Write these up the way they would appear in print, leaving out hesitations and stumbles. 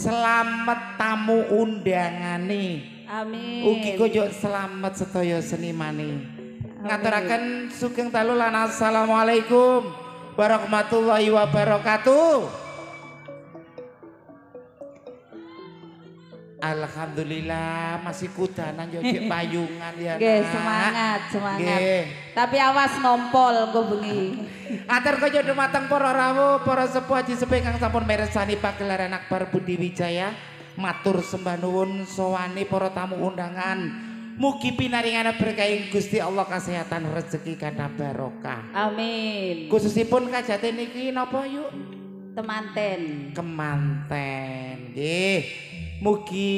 Selamat tamu undangane. Amin. Ugi koyo selamat sedaya senimane. Ngaturaken sugeng dalu lan assalamualaikum warahmatullahi wabarakatuh. Alhamdulillah masih kudanan yo payungan ya. Nggih, semangat. Nggih. Tapi awas ngompol engko bengi. Atur kaya dumateng para rawuh, para sepuh haji sepuh kang sampun mirsani pagelaran Akbar Budi Wijaya. Matur sembah nuwun sowani para tamu undangan. Mugi pinaringan berkahing Gusti Allah kesehatan rezeki kana barokah. Amin. Khususipun kajaten niki napa yuk? Temanten. Kemanten. Nggih. Mugi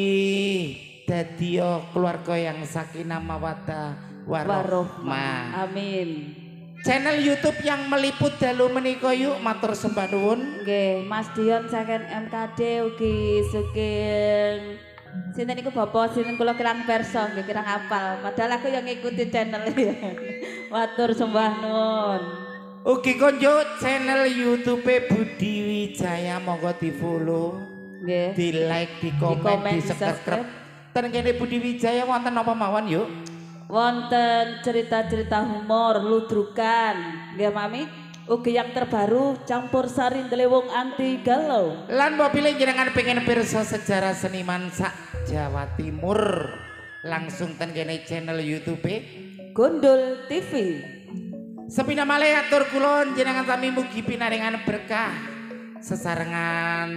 dadi keluarga yang sakinah mawaddah warahmah. Amin. Channel YouTube yang meliput dalu menika yuk matur sembah nuwun. Nggih, Mas Dion saking MKD ugi sugeng sinten niku Bapak sinten kula kirang perso nggih kirang apal. Padahal aku yang ngikuti channel ya. Matur sembah nuwun. Ugi konjo channel YouTube Budi Wijaya monggo di-follow. Nggih. Di like, di komen, di subscribe. Ten kene Budi Wijaya wonten apa mawon yuk? Wonten cerita-cerita humor, ludrukan, nggih Mami. Ugi yang terbaru campur sari ndelewung anti galau. Lan mbok pilih jenengan pengen pirsa sejarah seniman sak Jawa Timur. Langsung ten kene channel YouTube Gondol TV. Sepina malih atur kula jenengan sami mugi pinaringan berkah sesarengan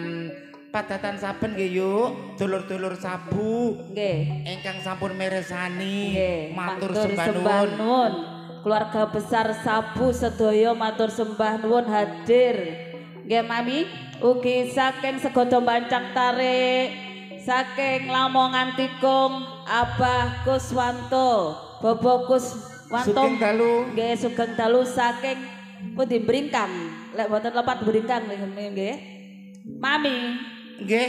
padatan saben nggih yuk, dulur-dulur sabu Nggih. ingkang sampun mirsani Matur sembah nuwun. Keluarga besar Sabu sedaya matur sembah nuwun hadir. Nggih Mami, ugi saking Segodo Bancang Tarik, saking Lamongan Tikung, Abah Kuswanto, Bobo Kuswanto. Sugeng dalu. Nggih, sugeng dalu saking pundi Bringkang. Lek wonten lepat Bringkang nggih. Mami nggih.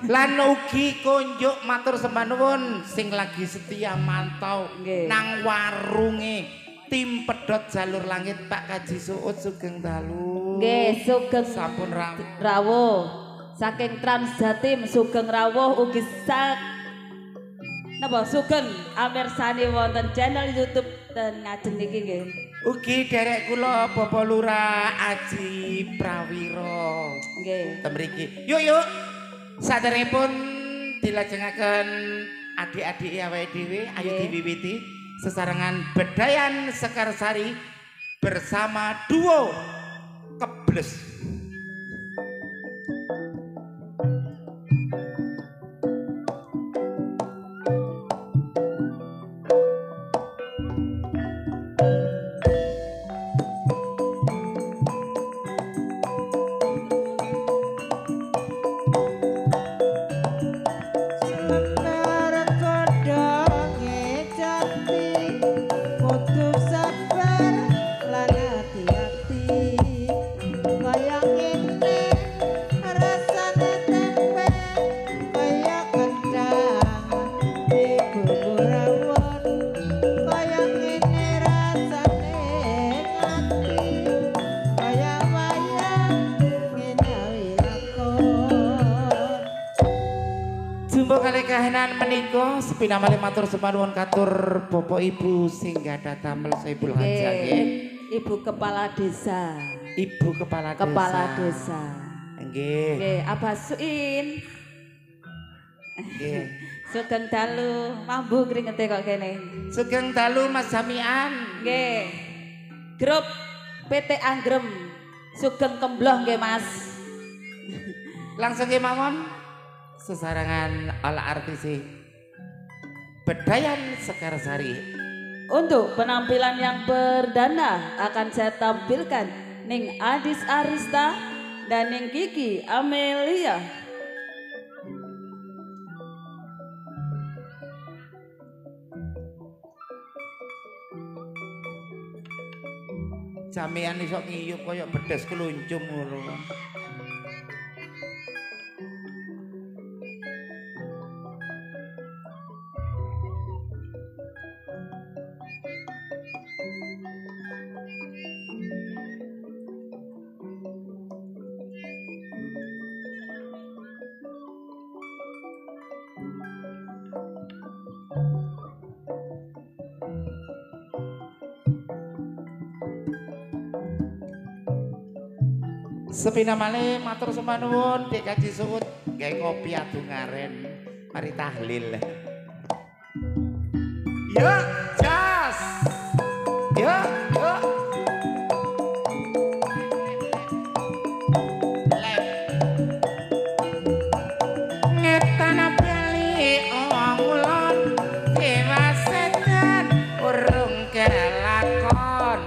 Lan ugi kunjuk matur sembah nuwun sing lagi setia mantau nang warunge tim pedhot jalur langit Pak Kaji Suud sugeng dalu. Nggih, sugeng sampun rawuh. Saking Trans Jatim sugeng rawuh ugi napa sugeng amirsani wonten channel YouTube ten ngajeng niki nggih. Ugi derek kula Bapak Lurah Aji Prawiro. Nggih. Temriki. Yuk. Saderengipun dilajengaken adik-adik awake dhewe ayo diwiwiti sesarengan Bedayan Sekarsari bersama duo Kebles. Kahanan menika sepina malih matur sembah nuwun katur Bapak Ibu sing gadhah damel Saibul Hajah nggih. Ibu Kepala Desa. Ibu Kepala Desa. Kepala Desa. Nggih. Nggih, Abah Suin. Nggih. Sugeng dalu, mambu kringete kok kene. Sugeng dalu Mas Jamian. Nggih. Grup PT Anggrem. Sugeng kembloh nggih Mas. Langsung nggih mawon. Sesarangan ala artis Bedayan Sekarsari. Untuk penampilan yang perdana akan saya tampilkan Ning Adis Arista dan Ning Kiki Amelia. Jamian iso ngiyup kaya bedes keluncung ngono. Sepina malih matur sembah nuwun Dik Kaji Suud gawe kopi adu ngaren. Mari tahlil. Yo, jas. Yo, yo. Ngetana bali ngulon dewa sedan urung kelakon.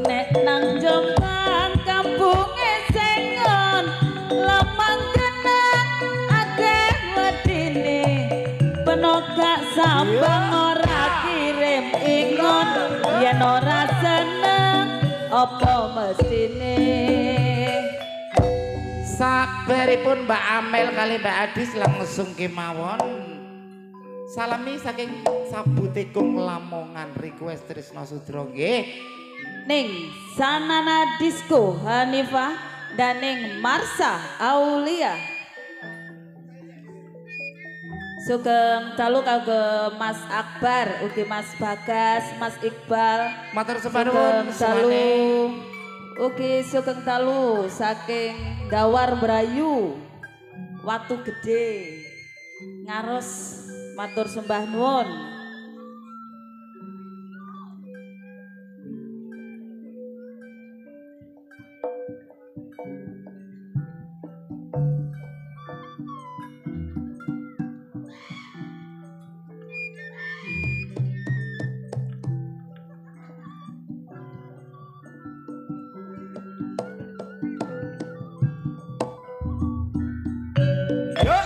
Nek nang Jombang kampunge sengon lemang kenang akeh wedine penogak sambang ora kirim ingon yen ora seneng apa mestine. Sabaripun Mbak Amel kali Mbak Adis langsung kemawon. Salami saking Sabutekung Lamongan request Trisno Sudro nggih. Ning Sanana Disco Hanifah dan ning Marsa Aulia. Sugeng dalu kagem Mas Akbar, ugi Mas Bagas, Mas Iqbal. Matur sembah nuwun dalu ugi sugeng dalu saking Dawar Brayu Watu Gede Ngaros matur sembah nuwun. Yo.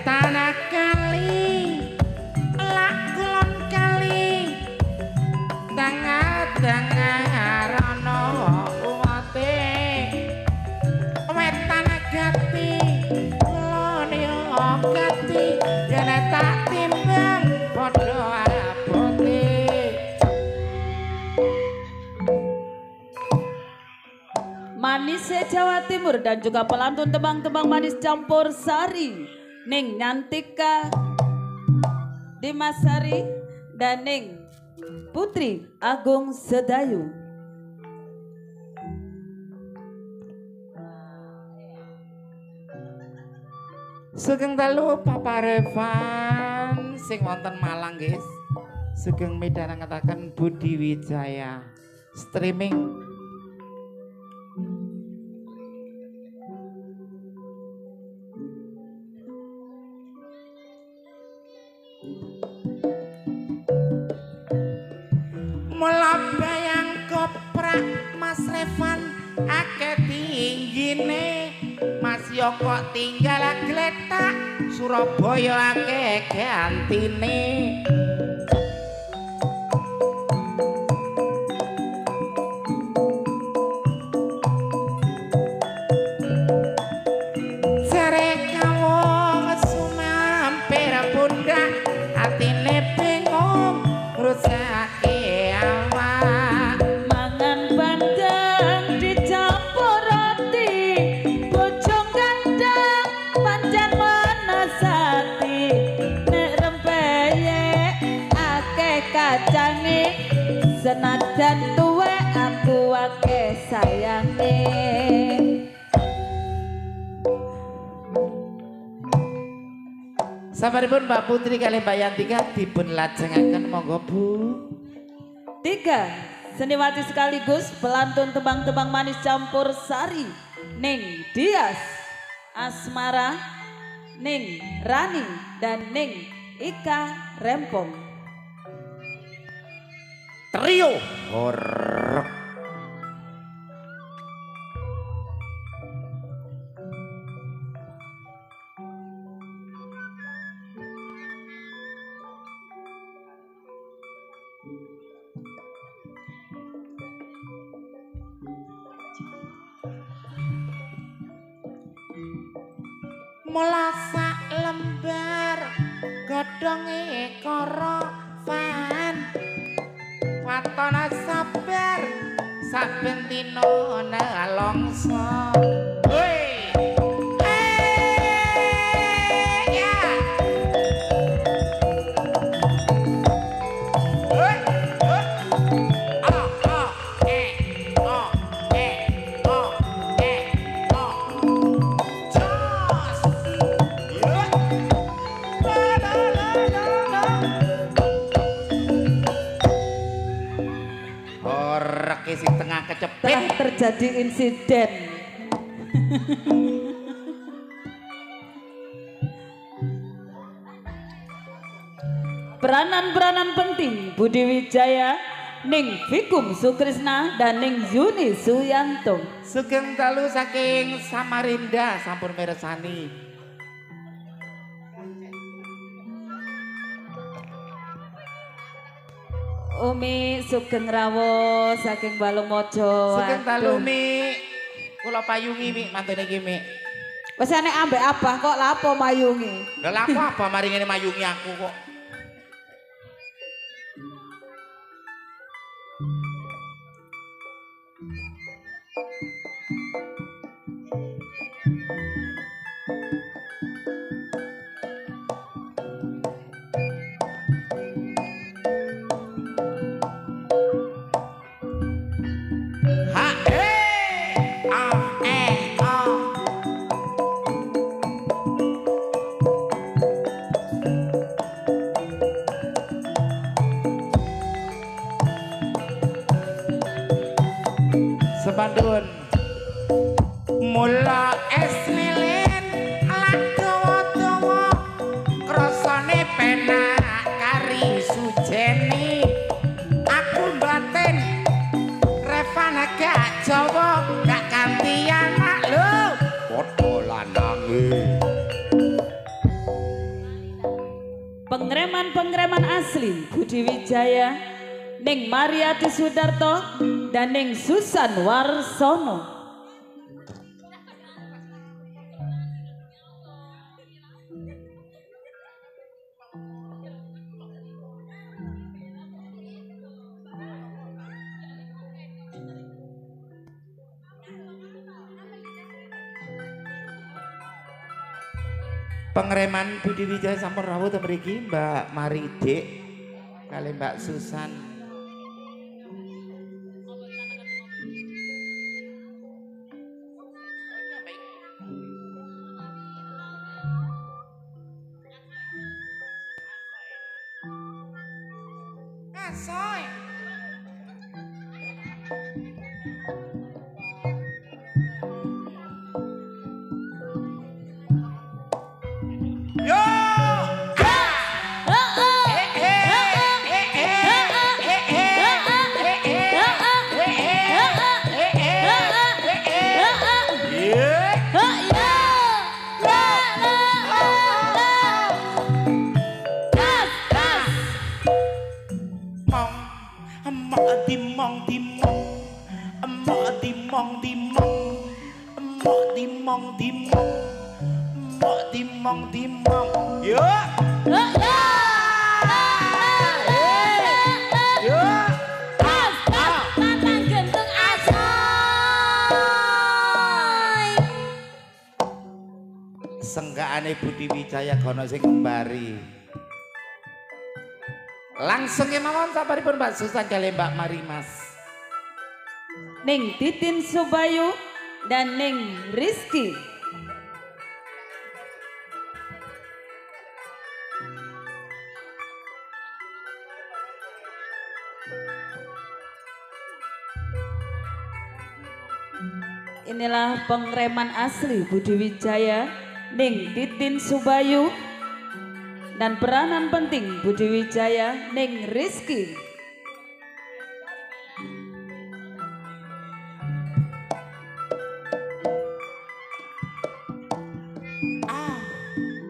Tanah kali lakulon kali dangar rono uwate wetan gati kulon yo gati yen tak timbang padha abote. Manis Jawa Timur dan juga pelantun tembang-tembang manis campur sari ning Nyantika Dimasari dan ning Putri Agung Sedayu. Sugeng dalu Papa Revan sing wonten Malang guys. Sugeng midhangetaken Budi Wijaya streaming. Mula bayang koprak Mas Revan akeh tinggine Mas Yoko tinggal gletak Surabaya akeh gantine. Jare kawo sumampir pundak atine bingung rusake awak. Mangan bandeng dicampur roti bojong gandeng pancen menasati nek rempeyek akeh kacange senajan tuwek aku akeh sayange. Sabaripun Mbak Putri kali Mbak Yantika dipun lajengaken monggo Bu. 3 seniwati sekaligus pelantun tembang-tembang manis campur sari ning Dias Asmara ning Rani dan ning Ika Rempong. Trio horror. Mula sak lembar godhonge kara fan watona sabar saben dina nelongso. Hei. Ya. Hei. Jos. Ya. Orek sing tengah kecepit. Telah terjadi insiden. Peranan-peranan penting Budi Wijaya, Ning Vikum Sukrisna dan Ning Yuni Suyanto. Sugeng dalu saking Samarinda sampun mirsani. Umi Sugeng Rawo saking Balungmojo. Sugeng dalu Mi. Kula payungi Mi mantune iki Mi. Wes nek ambek abah kok lapo mayungi. Lah lapo apa mari ngene mayungi aku kok. Ha Sepandun mula es lilin ladowo-dowo krasane penak kari sujeni aku batin Revana gak Jawa gak ganti anak lho padha lanange. Pengreman-pengreman asli Budi Wijaya, Ning Mariati Sudarto dan Ning Susan Warsono. Pengreman Budi Wijaya sampun rawuh ten mriki Mbak Maridik kali Mbak Susan. Asoy. Yo! Dimong yo yo Mantan gentung asoy. senggaane Budi Wijaya kono sing ngembari langsung mawon sabaripun Mbak Susan kali Mbak Marimas. Ning Titin Subayu dan Ning Rizky. Inilah pengreman asli Budi Wijaya, Ning Titin Subayu dan peranan penting Budi Wijaya, Ning Rizky.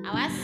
Awas.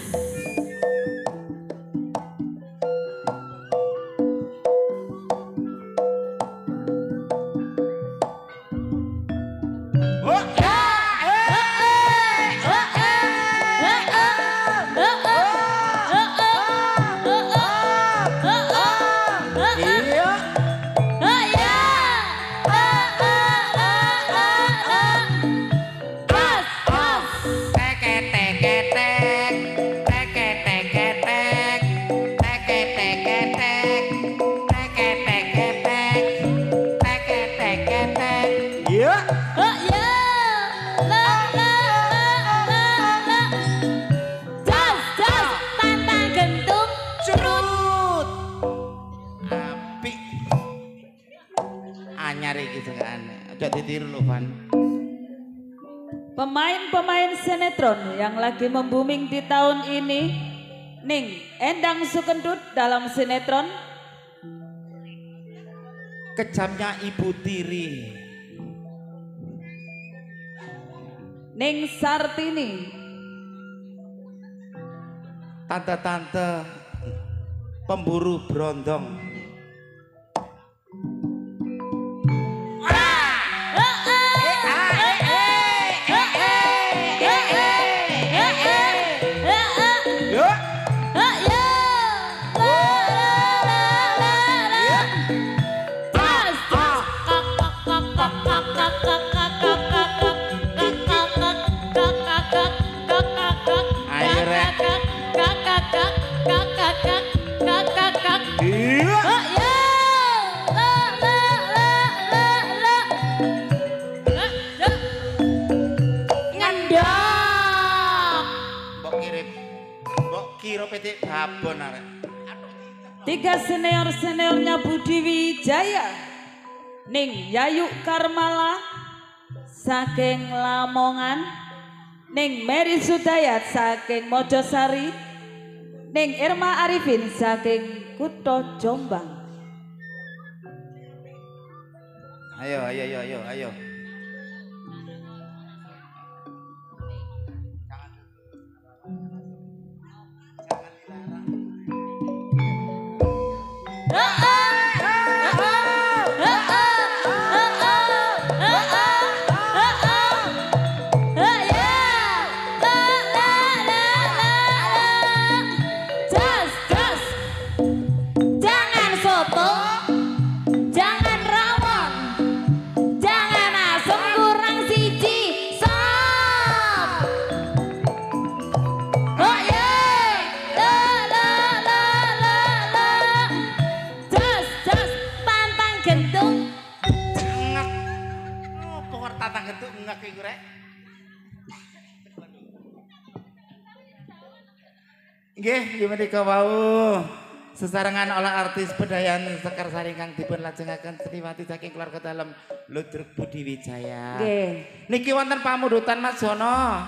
hadir loh Van. Pemain-pemain sinetron yang lagi membuming di tahun ini, Ning Endang Sukendut dalam sinetron Kejamnya Ibu Tiri, Ning Sartini, tante-tante pemburu brondong. Tiga senior-seniornya Budi Wijaya, Ning Yayu Karmala saking Lamongan, Ning Mary Sudayat saking Mojosari, Ning Irma Arifin saking Kutha Jombang. Ayo. Nggih, menika wau sesarengan oleh artis Bedayan Sekar Sari kang dipun lajengaken Sriwati saking keluarga dalem Ludruk Budi Wijaya. Nggih. Niki wonten pamundutan Mas Jono,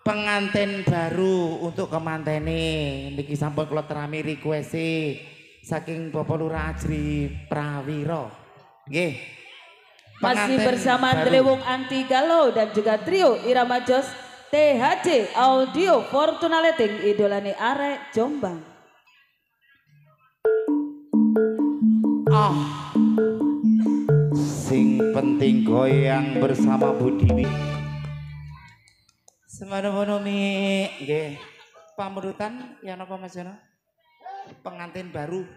pengantin baru untuk kemantene. Niki sampun kula terami requesti saking Bapak Lurah Ajri Prawiro. Nggih. Masih bersama Drewung Anti Galuh dan juga trio Irama Jos THC Audio Fortuna Leting idolane arek Jombang. Sing penting goyang bersama Budi. Semana-mana mi, nggih. Pamundutan ya napa Mas Jono? Pengantin baru.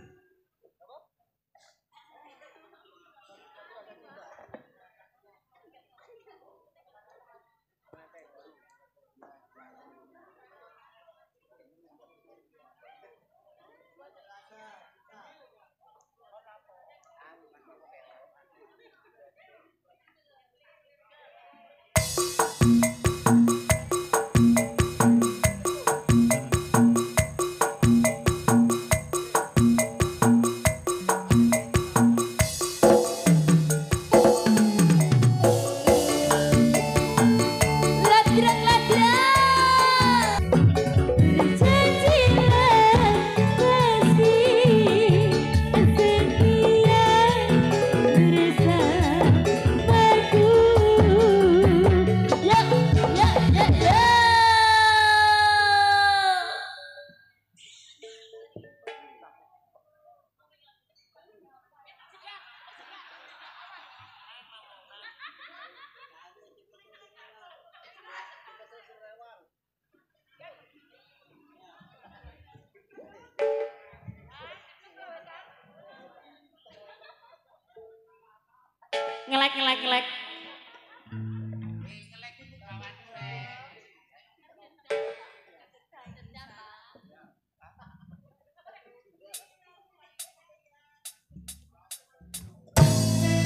Ngelek.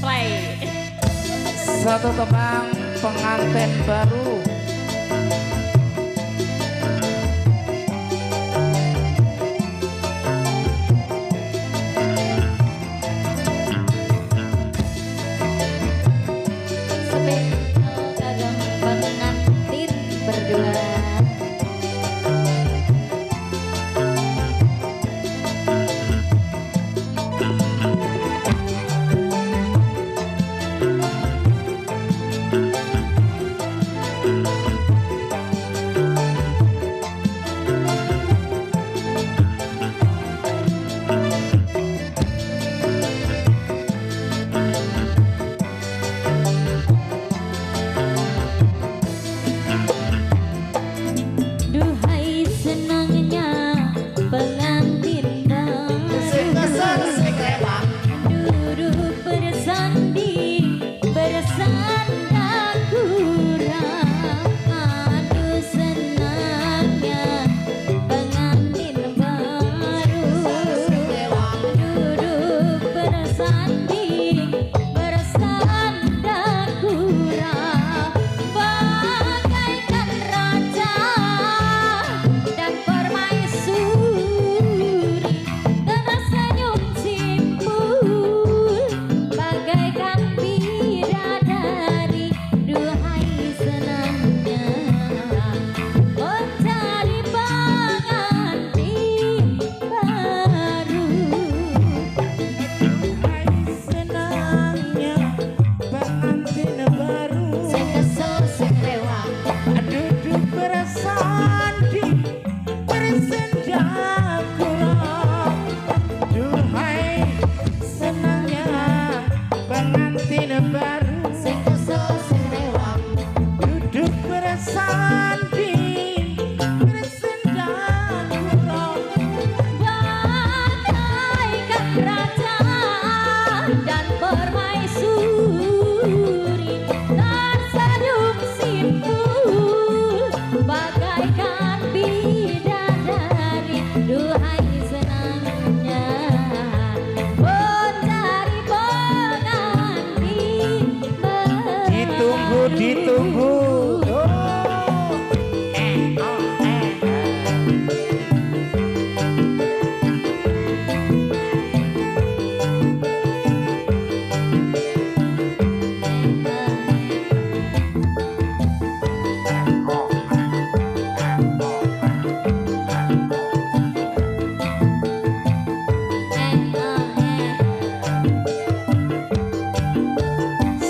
Play. Satu tebang pengantin baru. berdua.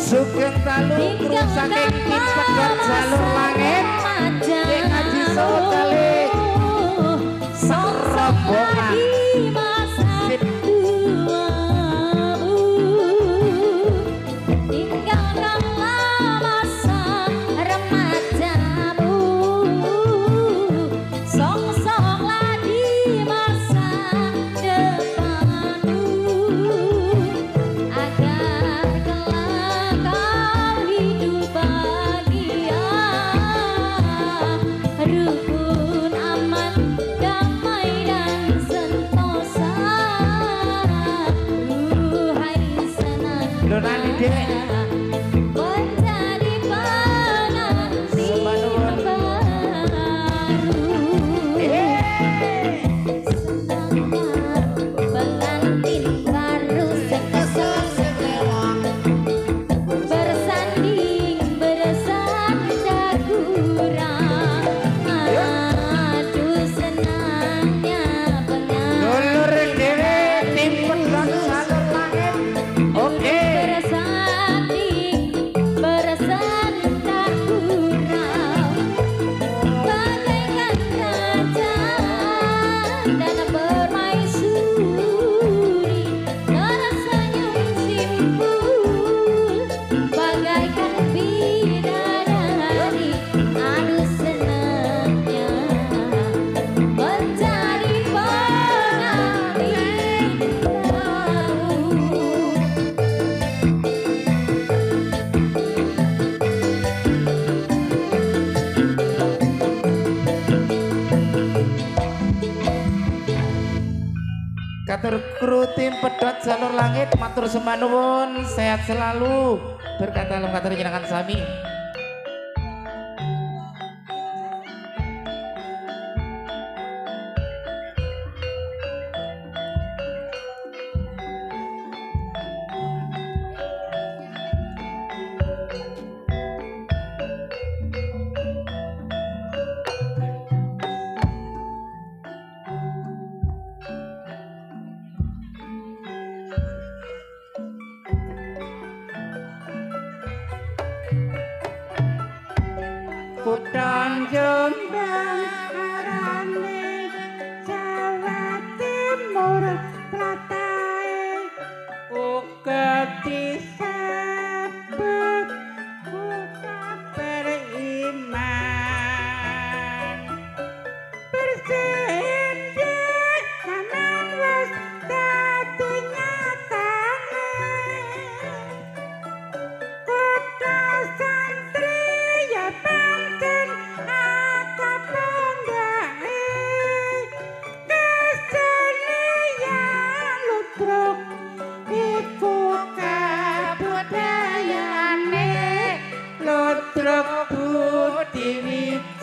Sugeng Talu terus saking tim pedot jalur langit Dek Haji Sowo kali Serobongan Sip Donani dek menjadi penanti pengantin baru bersanding bersanda kurang aduh senangnya pengantin dulur dewe tim pedot jalur langit oke Katur kru tim pedot jalur langit matur sembah nuwun sehat selalu berkat dalam katur jenengan sami.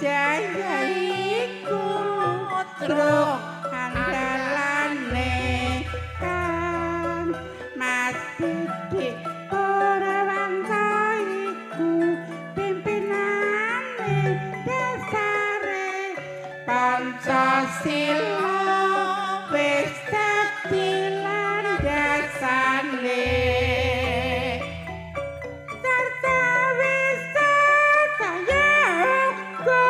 Wijaya iku putra andalane kan Mas Didik Purwanto iku pimpinane dasare Pancasila wis dadi landasane sarta wis saya uga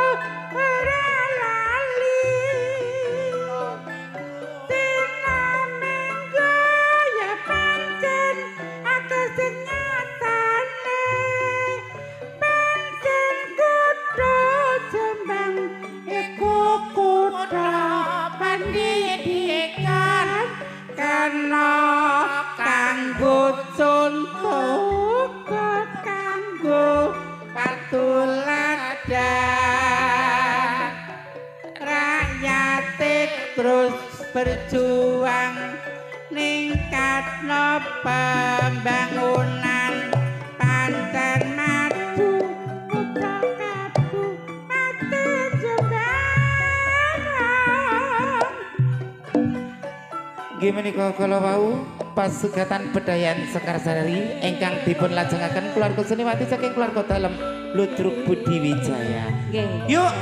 ora lali sinamenggo ya pancen akeh sing nyatane pancen kutha Jombang iku kutha pendidikan kana kanggo contoh kanggo patuladan rakyat terus berjuang ningkatno pembangunan pancen maju kutha Kabupaten Jombang. Nggih menika kala wau pasugatan Bedayan Sekarsari ingkang dipun lajengaken keluarga Seniwati saking keluarga dalem Ludruk Budi Wijaya. Nggih. Yuk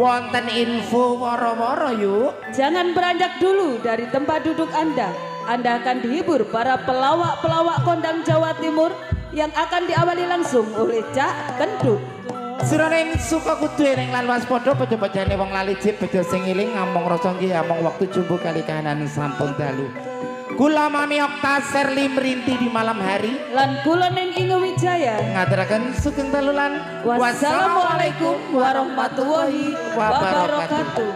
wonten info woro-woro yuk. Jangan beranjak dulu dari tempat duduk Anda. Anda akan dihibur para pelawak-pelawak kondang Jawa Timur yang akan diawali langsung oleh Cak Kendut. Siraning suka kudu ning lan waspada bejo-bejane wong lali jip bejo sing eling ngamong rasa nggih among wektu jumbo kali kahanan sampun dalu. Kula Mami Okta Serli merinti di malam hari Lan kula ning Inge Wijaya. ngaturaken sugeng dalulan. Wassalamualaikum warahmatullahi wabarakatuh.